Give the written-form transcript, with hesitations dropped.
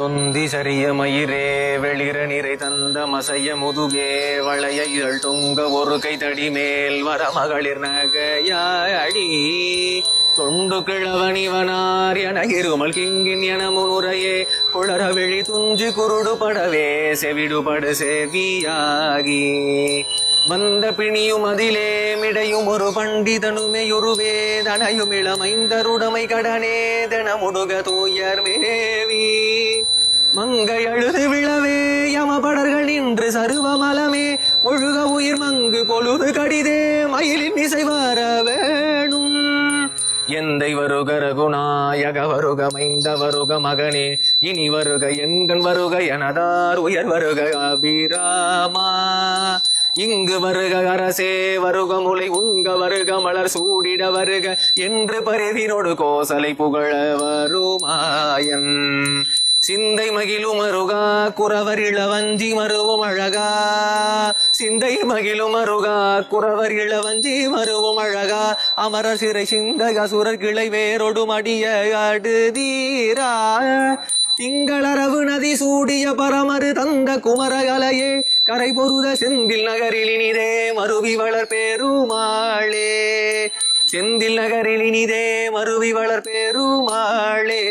தொந்தி சரிய மயிரே வெளிர நிறை தந்த மசைய முதுகே வளைய இதழ் தொங்க ஒரு கை தடி மேல் வர மகளிர் நகையாடி தொண்டு கிழவனிவனார் என இருமல் கிங்கின் என முறையே குளர விழி துஞ்சு குருடு படவே செவிடுபடு செவியாகி வந்த பிணியும் அதிலே மிடையும் ஒரு பண்டிதனுமையுருவே தனையும் இளமைந்தருடமை கடனே தன முடுக தூயர் மேவி மங்கை அழுது விழவே யமபடர்கள் நின்று சருவமலமே ஒழுக உயிர் மங்கு பொழுது கடிதே மயிலின் இசை வர வேணும் எந்தை வருக ரகுநாயக வருக மைந்த வருக மகனே இனி வருக எங்கன் வருக எனதார் உயர் வருக அபிராமா இங்கு வருக அரசே வருக முலை உங்க வருக மலர் சூடிட வருக என்று பரிதினோடு கோசலை புகழ வருமாயன் சிந்தை மகிழும் அருகா குறவர் இளவஞ்சி மருவும் அழகா சிந்தை மகிழும் அருகா குறவர் இளவஞ்சி மருவும் அழகா அமர சிறை சிந்த அசுரர் கிளை வேறொடு மடிய அடுதீரா திங்களரவு நதி சூடிய பரமரு தந்த குமரகலையே கரை பொருத செந்தில் நகரில் இனிதே மருவி வளர் பெருமாளே செந்தில் நகரில் இனிதே மருவி வளர் பெருமாளே